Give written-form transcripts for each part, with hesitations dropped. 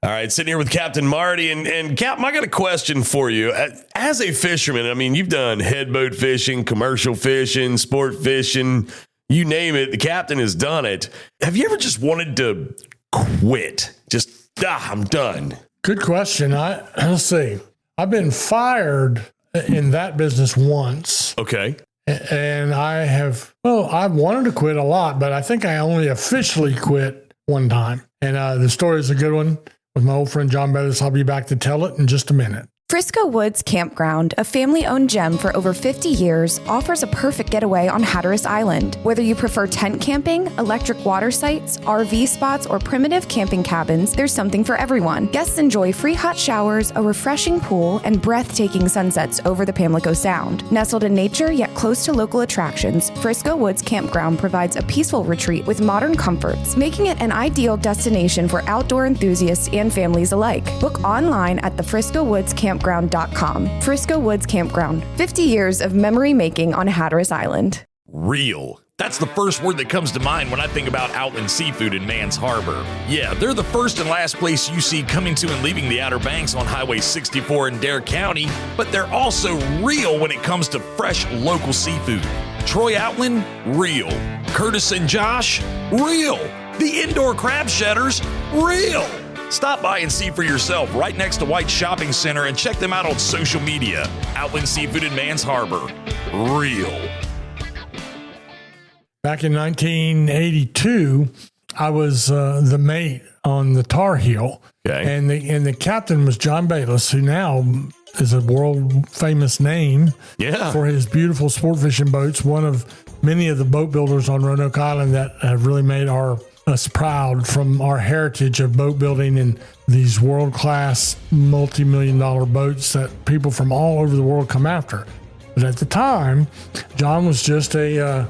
All right, sitting here with Captain Marty. And Cap, I got a question for you. As a fisherman, I mean, you've done headboat fishing, commercial fishing, sport fishing, you name it. The captain has done it. Have you ever just wanted to quit? Just, I'm done. Good question. Let's see. I've been fired in that business once. Okay. And I've wanted to quit a lot, but I think I only officially quit one time. And the story is a good one with my old friend John Bayliss. I'll be back to tell it in just a minute. Frisco Woods Campground, a family-owned gem for over 50 years, offers a perfect getaway on Hatteras Island. Whether you prefer tent camping, electric water sites, RV spots, or primitive camping cabins, there's something for everyone. Guests enjoy free hot showers, a refreshing pool, and breathtaking sunsets over the Pamlico Sound. Nestled in nature yet close to local attractions, Frisco Woods Campground provides a peaceful retreat with modern comforts, making it an ideal destination for outdoor enthusiasts and families alike. Book online at the Frisco Woods Campground.com. Frisco Woods Campground, 50 years of memory making on Hatteras Island. Real. That's the first word that comes to mind when I think about Outland Seafood in Mans Harbor. Yeah, they're the first and last place you see coming to and leaving the Outer Banks on Highway 64 in Dare County, but they're also real when it comes to fresh local seafood. Troy Outland, real. Curtis and Josh, real. The indoor crab shedders, real. Stop by and see for yourself right next to White Shopping Center and check them out on social media. Outland Seafood in Mans Harbor. Real. Back in 1982, I was the mate on the Tarheel. Okay. And the captain was John Bayliss, who now is a world famous name for his beautiful sport fishing boats, one of many of the boat builders on Roanoke Island that have really made us proud from our heritage of boat building and these world-class multi-million-dollar boats that people from all over the world come after. But at the time, John was just a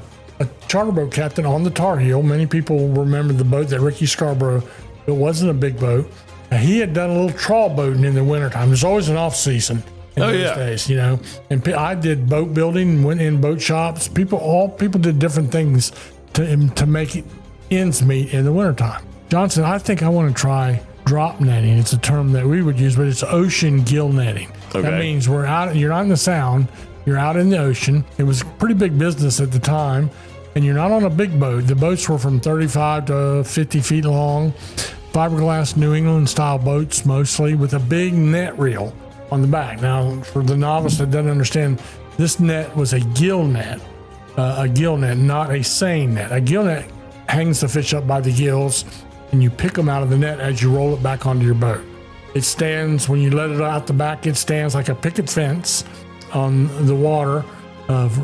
charter boat captain on the Tarheel. Many people remember the boat that Ricky Scarborough, it wasn't a big boat. He had done a little trawl boating in the wintertime. There's always an off-season in those days, you know. And I did boat building, went in boat shops. All people did different things to make it ends meet in the wintertime. John said, I think I want to try drop netting. It's a term that we would use, but it's ocean gill netting. Okay. That means you're not in the Sound, you're out in the ocean. It was a pretty big business at the time, and you're not on a big boat. The boats were from 35 to 50 feet long, fiberglass New England style boats mostly, with a big net reel on the back. Now, for the novice that doesn't understand, this net was a gill net, not a seine net. A gill net hangs the fish up by the gills, and you pick them out of the net as you roll it back onto your boat. It stands, when you let it out the back, it stands like a picket fence on the water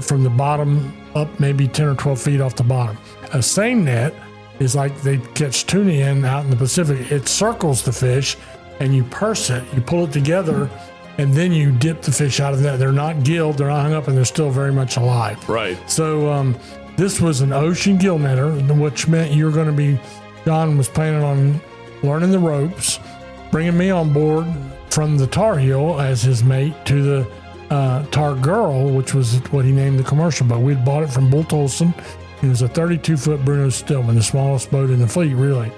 from the bottom up maybe 10 or 12 feet off the bottom. A seine net is like they catch tuna in out in the Pacific. It circles the fish, and you purse it, you pull it together, and then you dip the fish out of the net. They're not gilled, they're not hung up, and they're still very much alive. Right. So, this was an ocean gill netter, which meant John was planning on learning the ropes, bringing me on board from the Tarheel as his mate to the Tar Girl, which was what he named the commercial boat. We'd bought it from Bull Tolson. It was a 32-foot Bruno Stillman, the smallest boat in the fleet, really.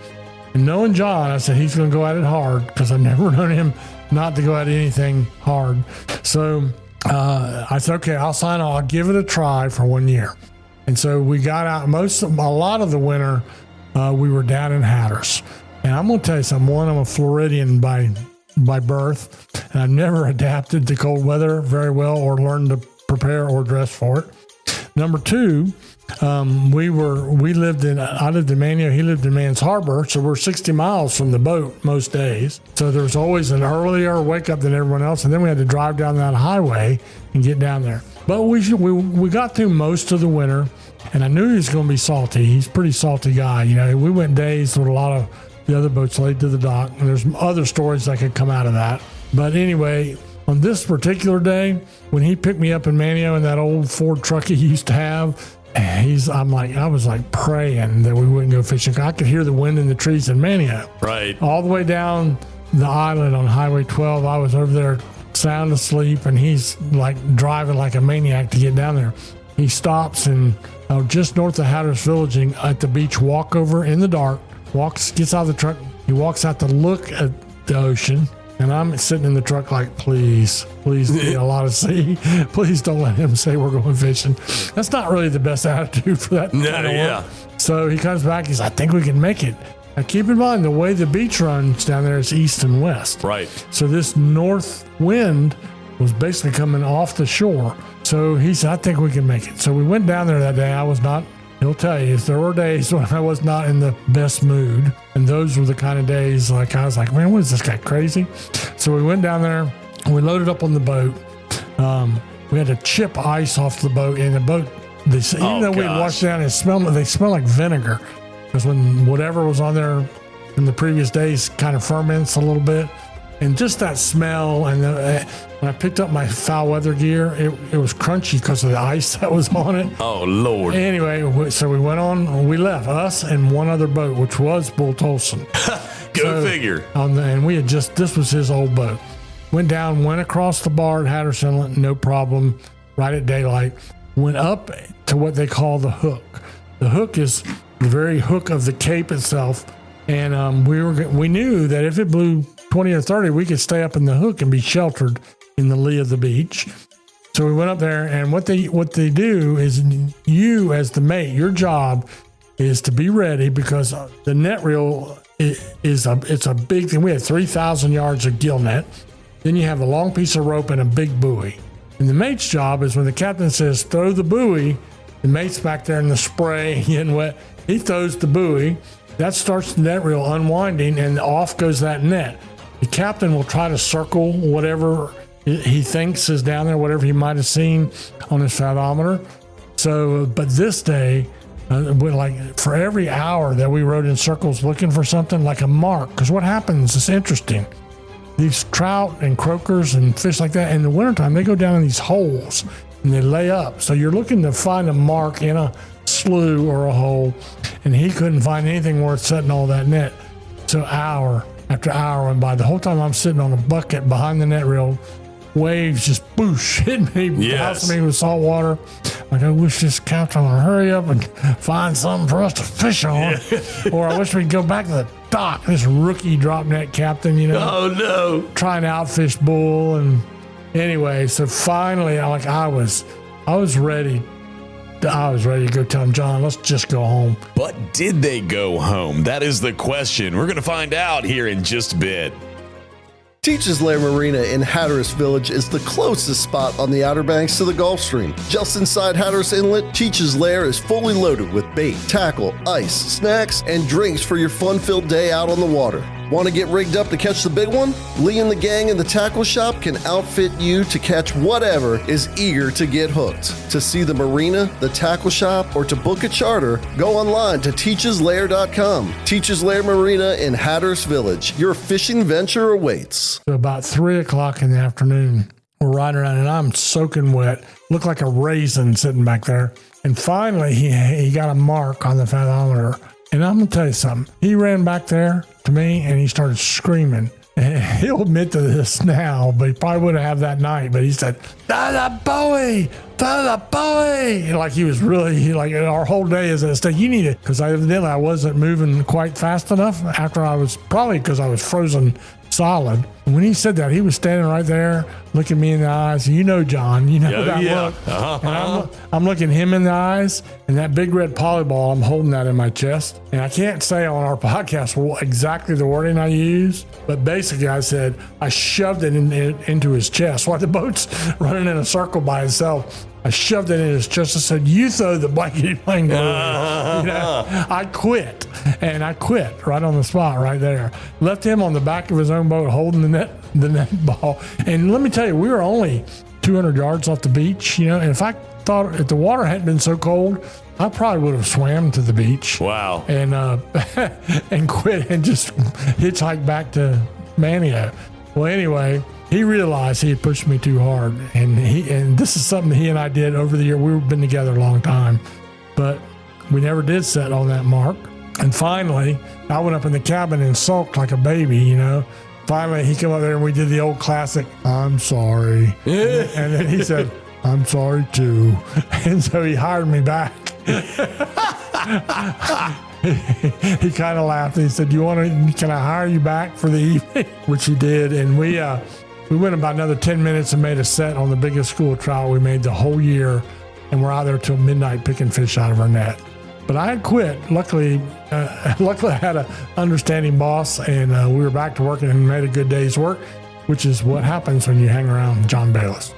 And knowing John, I said, he's going to go at it hard, because I've never known him not to go at anything hard. So I said, okay, I'll sign on. I'll give it a try for 1 year. And so we got out a lot of the winter, we were down in Hatteras. And I'm going to tell you something. One, I'm a Floridian by birth, and I've never adapted to cold weather very well or learned to prepare or dress for it. Number two, I lived in Manio, he lived in Mans Harbor, so we're 60 miles from the boat most days. So there was always an earlier wake up than everyone else, and then we had to drive down that highway and get down there. But we got through most of the winter, and I knew he was going to be salty. He's a pretty salty guy. You know, we went days with a lot of the other boats laid to the dock, and there's other stories that could come out of that. But anyway, on this particular day, when he picked me up in Manio in that old Ford truck he used to have, I was like praying that we wouldn't go fishing. I could hear the wind in the trees in Manio. Right. All the way down the island on Highway 12, I was over there sound asleep, and he's like driving like a maniac to get down there. He stops and just north of Hatteras Village at the beach, walk over in the dark, gets out of the truck. He walks out to look at the ocean. And I'm sitting in the truck like, please be a lot of sea. Please don't let him say we're going fishing. That's not really the best attitude for that kind of work. So he comes back. He's, I think we can make it. Now, keep in mind, the way the beach runs down there is east and west. Right. So this north wind was basically coming off the shore. So he said, I think we can make it. So we went down there that day. I was not, he'll tell you, there were days when I was not in the best mood. And those were the kind of days like I was like, man, what is this guy crazy? So we went down there. We loaded up on the boat. We had to chip ice off the boat. And the boat, even though we had washed down, they smell like vinegar. Because when whatever was on there in the previous days kind of ferments a little bit. And just that smell. And when I picked up my foul weather gear, it was crunchy because of the ice that was on it. Oh, Lord. Anyway, so we went on. We left, us and one other boat, which was Bull Tolson. Go figure. And we had this was his old boat. Went down, went across the bar at Hatteras Inlet, no problem, right at daylight. Went up to what they call the hook. The hook is the very hook of the Cape itself. And we knew that if it blew 20 or 30, we could stay up in the hook and be sheltered in the lee of the beach. So we went up there, and what they do is, you as the mate, your job is to be ready, because the net reel it's a big thing. We had 3,000 yards of gillnet. Then you have a long piece of rope and a big buoy. And the mate's job is when the captain says, throw the buoy, the mate's back there in the spray getting wet. He throws the buoy. That starts the net reel unwinding, and off goes that net. The captain will try to circle whatever he thinks is down there, whatever he might have seen on his fathometer. So, but this day, for every hour that we rode in circles looking for something like a mark, because what happens is interesting. These trout and croakers and fish like that, in the wintertime, they go down in these holes and they lay up. So you're looking to find a mark in a slough or a hole, and he couldn't find anything worth setting all that net. So hour after hour went by. The whole time I'm sitting on a bucket behind the net reel, waves just boosh hit me, bouncing me with salt water. Like, I wish this captain would hurry up and find something for us to fish on. Or I wish we'd go back to the dock. This rookie drop net captain, Oh no, trying to outfish bull. And anyway, so finally, I was ready. I was ready to go tell him, John, let's just go home. But did they go home? That is the question. We're going to find out here in just a bit. Teach's Lair Marina in Hatteras Village is the closest spot on the Outer Banks to the Gulf Stream. Just inside Hatteras Inlet, Teach's Lair is fully loaded with bait, tackle, ice, snacks, and drinks for your fun-filled day out on the water. Want to get rigged up to catch the big one? Lee and the gang in the tackle shop can outfit you to catch whatever is eager to get hooked. To see the marina, the tackle shop, or to book a charter, go online to teacheslair.com. Teach's Lair Marina in Hatteras Village. Your fishing venture awaits. So about 3 o'clock in the afternoon, we're riding around, and I'm soaking wet. Look like a raisin sitting back there. And finally, he got a mark on the fathometer. And I'm going to tell you something. He ran back there to me, and he started screaming. And he'll admit to this now, but he probably wouldn't have that night. But he said, "Throw the buoy! Throw the buoy!" Like he was really, like our whole day is at stake. You need it, because evidently I wasn't moving quite fast enough after I was, probably because I was frozen solid. And when he said that, he was standing right there looking me in the eyes. You know, John, you know that look. And I'm looking him in the eyes, and that big red polyball, I'm holding that in my chest. And I can't say on our podcast exactly the wording I used, but basically I said I shoved it into his chest while the boat's running in a circle by itself. I shoved it in his chest and said, "You throw the blankety blank." I quit, and I quit right on the spot right there. Left him on the back of his own boat holding the net ball. And let me tell you, we were only 200 yards off the beach, and if the water hadn't been so cold, I probably would have swam to the beach. Wow. And and quit and just hitchhiked back to Manio. Well, anyway, he realized he had pushed me too hard, and this is something he and I did over the year. We've been together a long time, but we never did set on that mark. And finally, I went up in the cabin and sulked like a baby, Finally, he came up there and we did the old classic, "I'm sorry." And then he said, "I'm sorry too." And so he hired me back. he kind of laughed and he said, can I hire you back for the evening? Which he did. And we went about another 10 minutes and made a set on the biggest school trout we made the whole year. And we're out there till midnight picking fish out of our net. But I had quit. Luckily I had an understanding boss, and we were back to working and made a good day's work, which is what happens when you hang around John Bayliss.